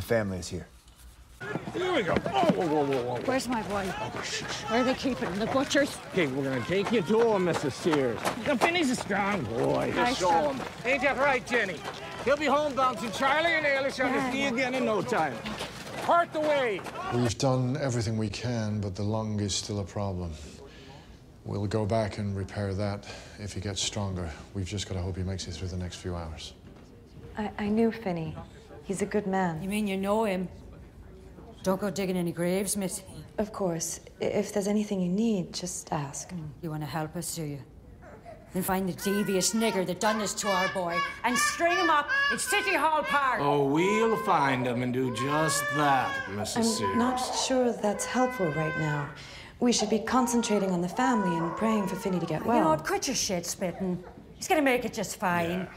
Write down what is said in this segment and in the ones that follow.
The family is here. Here we go. Oh, whoa, whoa, whoa. Where's my boy? Where are they keeping him? The butchers? Okay, we're gonna take you to him, Mrs. Sears. Now, Finny's a strong boy. Nice Show job. him. Ain't that right, Jenny? He'll be home bouncing Charlie and Ailish on his knee again in no time. Part the way. We've done everything we can, but the lung is still a problem. We'll go back and repair that if he gets stronger. We've just got to hope he makes it through the next few hours. I knew Finny. He's a good man. You mean you know him? Don't go digging any graves, miss. Of course. If there's anything you need, just ask. You want to help us, do you? Then find the devious nigger that done this to our boy and string him up in City Hall Park. Oh, we'll find him and do just that, Mrs. Sears. I'm not sure that's helpful right now. We should be concentrating on the family and praying for Finny to get well. You know what? Quit your shit spitting. He's gonna make it just fine.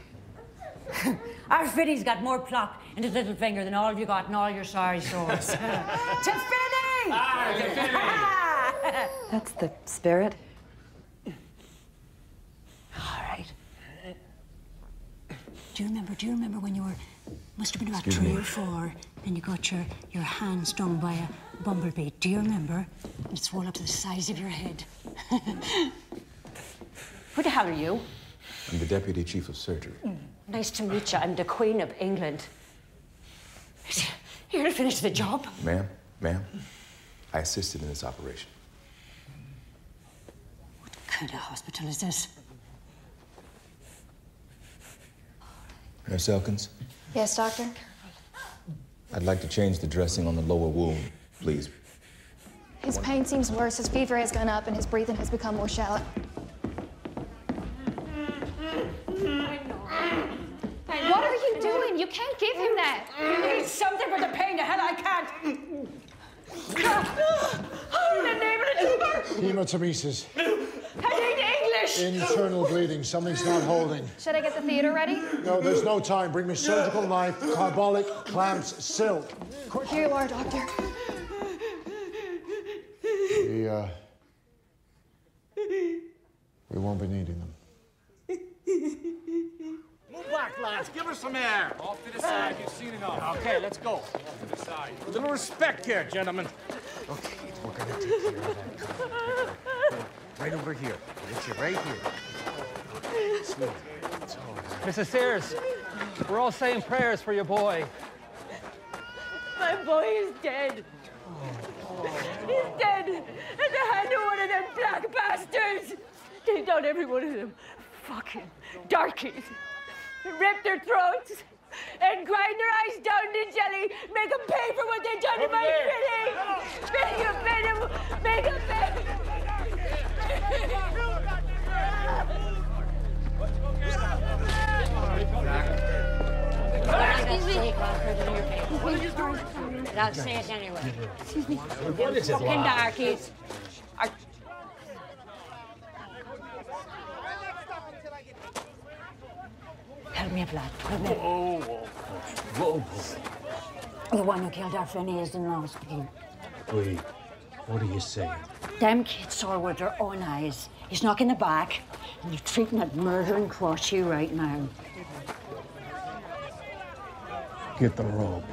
Yeah. Our Finny's got more pluck in his little finger than all of you got in all your sorry souls. To Finny! Ah, to Finny! That's the spirit. All right. Do you remember when you were, must have been about 3 or 4, and you got your hand stung by a bumblebee? Do you remember? And it swelled up to the size of your head. Who the hell are you? I'm the Deputy Chief of Surgery. Nice to meet you. I'm the Queen of England. Here to finish the job? Ma'am, I assisted in this operation. What kind of hospital is this? Nurse Elkins? Yes, doctor? I'd like to change the dressing on the lower wound, please. His pain seems worse. His fever has gone up and his breathing has become more shallow. What are you doing? You can't give him that. You need something for the pain. The hell I can't. Oh, in the name of the tumor. Hematomesis. I need English. Internal bleeding. Something's not holding. Should I get the theater ready? No, there's no time. Bring me surgical knife, carbolic, clamps, silk. Quick. Here you are, doctor. We won't be needing them. Move back, lads. Give her some air. Off to the side. You've seen enough. Okay, let's go. Off to the side. A little respect here, gentlemen. Okay, we're gonna take care of that. Right over here. Get you right here. Smooth. It's all right. Mrs. Sears, we're all saying prayers for your boy. My boy is dead. He's dead in the hand of one of them black bastards. They done every one of them fucking darkies. Rip their throats and grind their eyes down to jelly. Make them pay for what they done to my Finny. Make them pay them. Make them pay. Excuse me. What are you doing? I'll say it anyway. Excuse me. What is it? Fucking darkies. Help me up, lad. Help me up. Whoa. The one who killed our Finny is in the hospital. Wait, what are you saying? Them kids saw with their own eyes. He's knocked in the back, and they're treating that murdering crotchy right now. Get the rope.